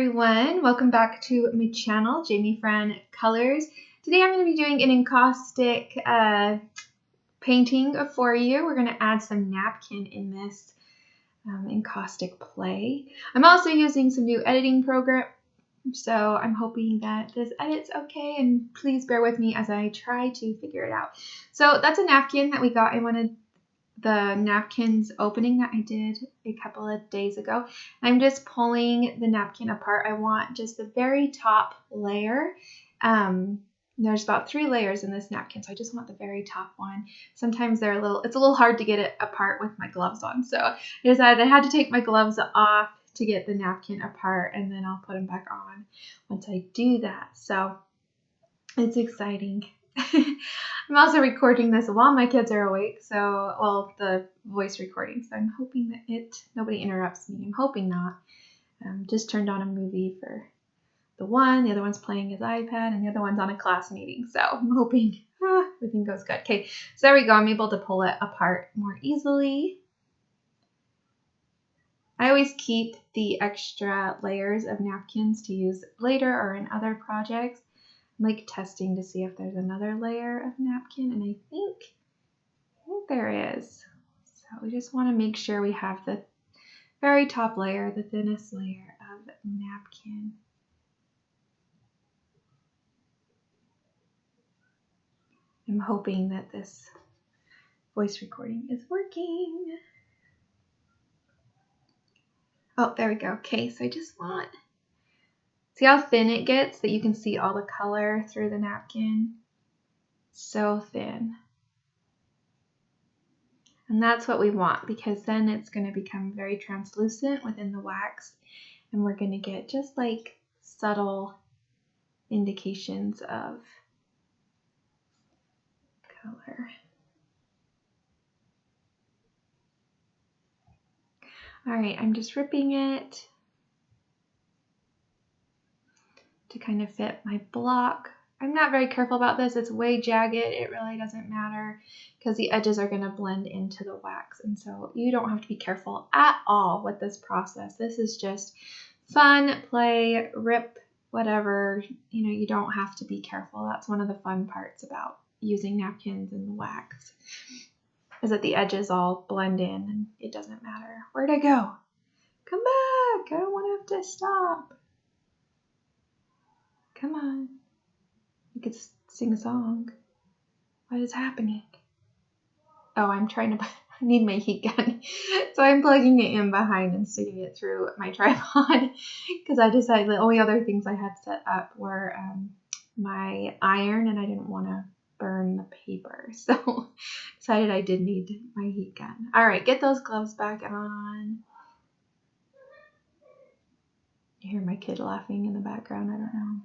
everyone, welcome back to my channel, Jamie Fran Colors. Today I'm going to be doing an encaustic painting for you. We're going to add some napkin in this encaustic play. I'm also using some new editing program, so I'm hoping that this edits okay, and please bear with me as I try to figure it out. So that's a napkin that we got in one of the napkins opening that I did a couple of days ago. I'm just pulling the napkin apart. I want just the very top layer. There's about 3 layers in this napkin, so I just want the very top one. Sometimes it's a little hard to get it apart with my gloves on, so I decided I had to take my gloves off to get the napkin apart, and then I'll put them back on once I do that. So it's exciting. I'm also recording this while my kids are awake, so, well, the voice recording, so I'm hoping that nobody interrupts me. I'm hoping not. Just turned on a movie for the other one's playing his iPad, and the other one's on a class meeting, so I'm hoping everything goes good. Okay, so there we go. I'm able to pull it apart more easily. I always keep the extra layers of napkins to use later or in other projects. I'm like testing to see if there's another layer of napkin, and I think there is. So we just want to make sure we have the very top layer, the thinnest layer of napkin. I'm hoping that this voice recording is working. Oh, there we go. Okay, so I just want, see how thin it gets, that you can see all the color through the napkin? So thin. And that's what we want, because then it's going to become very translucent within the wax, and we're going to get just like subtle indications of color. All right, I'm just ripping it to kind of fit my block. I'm not very careful about this. It's way jagged. It really doesn't matter because the edges are going to blend into the wax. And so you don't have to be careful at all with this process. This is just fun, play, rip, whatever. You know, you don't have to be careful. That's one of the fun parts about using napkins and the wax, is that the edges all blend in and it doesn't matter. Where'd I go? Come back. I don't want to have to stop. Come on. You could sing a song. What is happening? Oh, I'm trying to, I need my heat gun. So I'm plugging it in behind and sticking it through my tripod because I decided the only other things I had set up were my iron, and I didn't want to burn the paper. So decided I did need my heat gun. All right, get those gloves back on. You hear my kid laughing in the background, I don't know.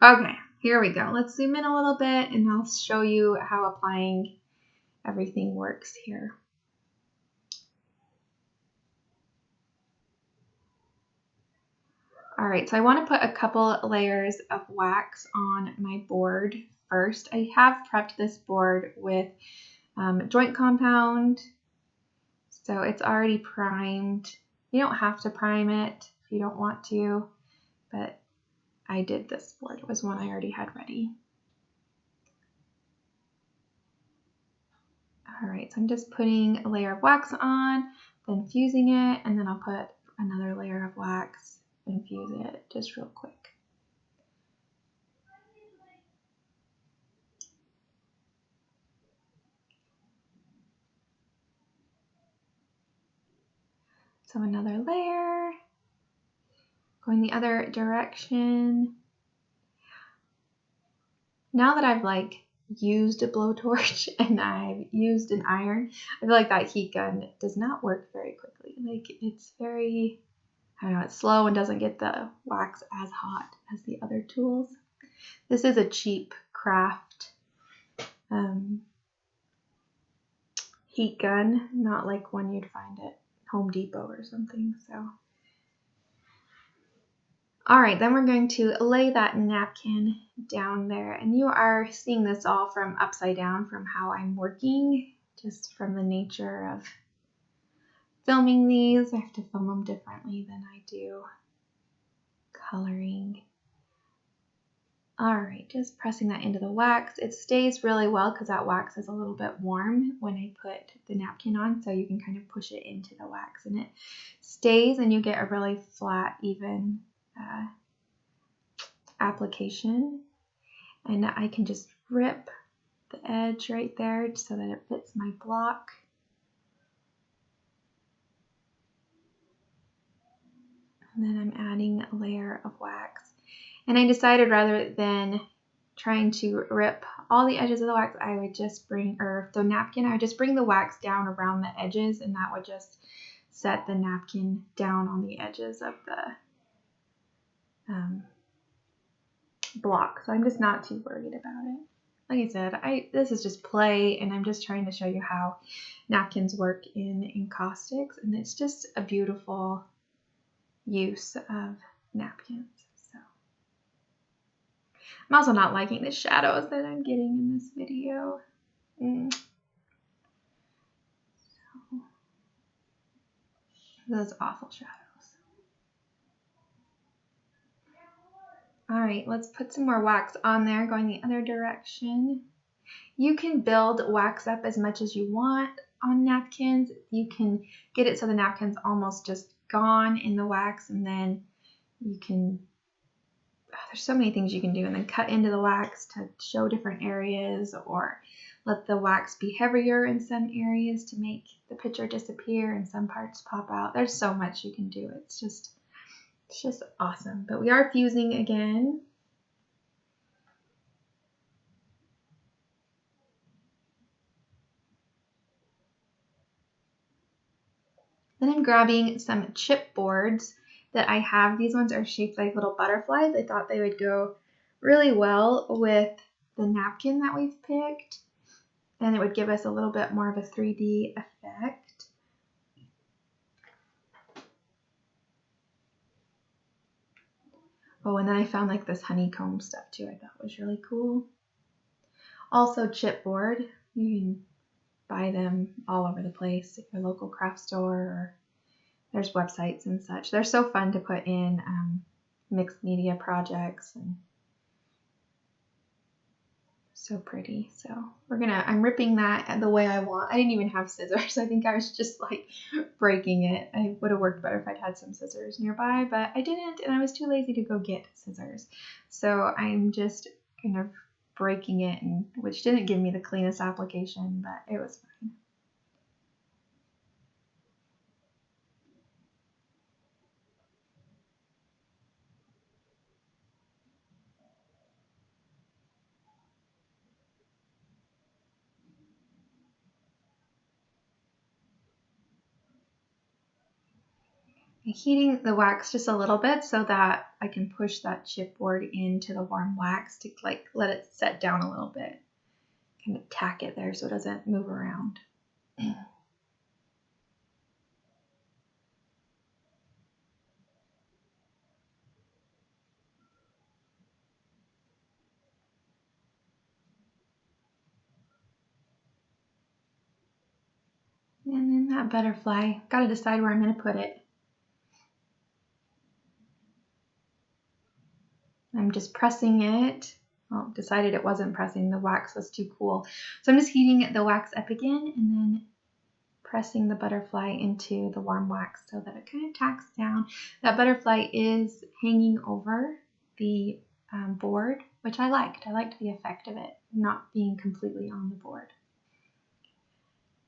Okay, here we go. Let's zoom in a little bit and I'll show you how applying everything works here. All right, so I want to put a couple layers of wax on my board first. I have prepped this board with joint compound, so it's already primed. You don't have to prime it if you don't want to, but I did this board. It was one I already had ready. All right, so I'm just putting a layer of wax on, then fusing it, and then I'll put another layer of wax and fuse it just real quick. So another layer, going the other direction. Now that I've like used a blowtorch and I've used an iron, I feel like that heat gun does not work very quickly. Like it's very, I don't know, it's slow and doesn't get the wax as hot as the other tools. This is a cheap craft heat gun, not like one you'd find at Home Depot or something. So, all right, then we're going to lay that napkin down there, and you are seeing this all from upside down from how I'm working, just from the nature of filming these. I have to film them differently than I do coloring. Alright, just pressing that into the wax. It stays really well because that wax is a little bit warm when I put the napkin on, so you can kind of push it into the wax and it stays, and you get a really flat, even application. And I can just rip the edge right there so that it fits my block. And then I'm adding a layer of wax. And I decided rather than trying to rip all the edges of the wax, I would just bring, or the napkin, I would just bring the wax down around the edges, and that would just set the napkin down on the edges of the block. So I'm just not too worried about it. Like I said, this is just play, and I'm just trying to show you how napkins work in encaustics, and it's just a beautiful use of napkins. So I'm also not liking the shadows that I'm getting in this video. So, those awful shadows. All right, let's put some more wax on there, going the other direction. You can build wax up as much as you want on napkins. You can get it so the napkin's almost just gone in the wax, and then you can, there's so many things you can do, and then cut into the wax to show different areas, or let the wax be heavier in some areas to make the picture disappear and some parts pop out. There's so much you can do. It's just awesome. But we are fusing again. Then I'm grabbing some chipboards that I have. These ones are shaped like little butterflies. I thought they would go really well with the napkin that we've picked, and it would give us a little bit more of a 3D effect. Oh, and then I found like this honeycomb stuff too. I thought was really cool. Also chipboard. You can buy them all over the place at your local craft store, or there's websites and such. They're so fun to put in mixed media projects, and so pretty. So I'm ripping that the way I want. I didn't even have scissors. I think I was just like breaking it. I would have worked better if I'd had some scissors nearby, but I didn't, and I was too lazy to go get scissors. So I'm just kind of breaking it, and which didn't give me the cleanest application, but it was fine. I'm heating the wax just a little bit so that I can push that chipboard into the warm wax to like let it set down a little bit. Kind of tack it there so it doesn't move around. And then that butterfly, gotta decide where I'm gonna put it. I'm just pressing it. Well, decided it wasn't pressing, the wax was too cool. So I'm just heating the wax up again and then pressing the butterfly into the warm wax so that it kind of tacks down. That butterfly is hanging over the board, which I liked. I liked the effect of it not being completely on the board.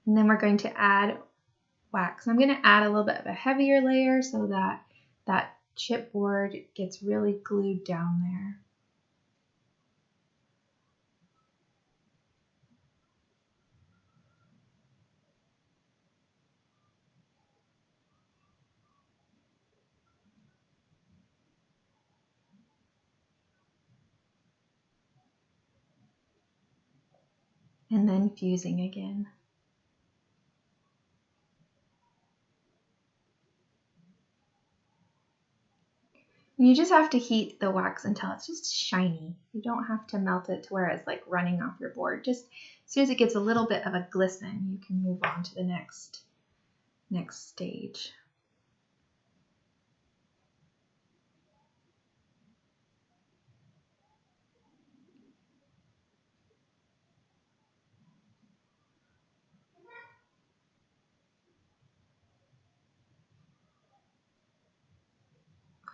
And then we're going to add wax. I'm going to add a little bit of a heavier layer so that that chipboard gets really glued down there. And then fusing again. You just have to heat the wax until it's just shiny. You don't have to melt it to where it's like running off your board. Just as soon as it gets a little bit of a glisten, you can move on to the next next stage.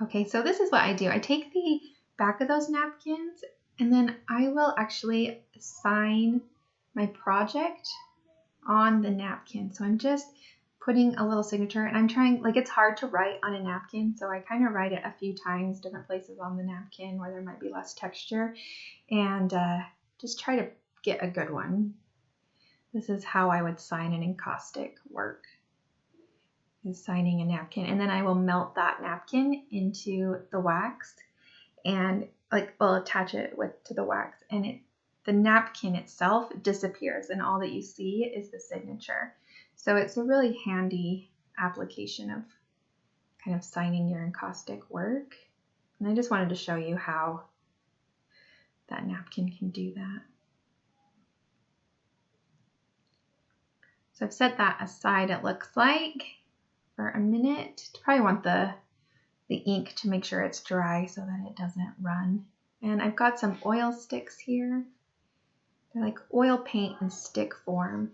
Okay, so this is what I do. I take the back of those napkins and then I will actually sign my project on the napkin. So I'm just putting a little signature and I'm trying, like it's hard to write on a napkin, so I kind of write it a few times, different places on the napkin where there might be less texture, and just try to get a good one. This is how I would sign an encaustic work, is signing a napkin, and then I will melt that napkin into the wax and like will attach it to the wax, and the napkin itself disappears and all that you see is the signature. So it's a really handy application of kind of signing your encaustic work. And I just wanted to show you how that napkin can do that. So I've set that aside, it looks like, for a minute. Probably want the ink to make sure it's dry so that it doesn't run. And I've got some oil sticks here. They're like oil paint in stick form.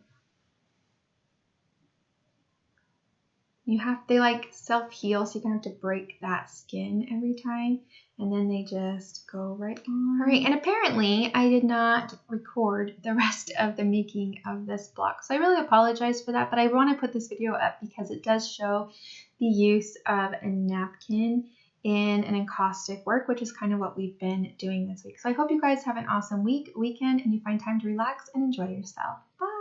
They like self-heal, so you kind of have to break that skin every time, and then they just go right on. All right, and apparently I did not record the rest of the making of this block, so I really apologize for that, but I want to put this video up because it does show the use of a napkin in an encaustic work, which is kind of what we've been doing this week. So I hope you guys have an awesome weekend, and you find time to relax and enjoy yourself. Bye!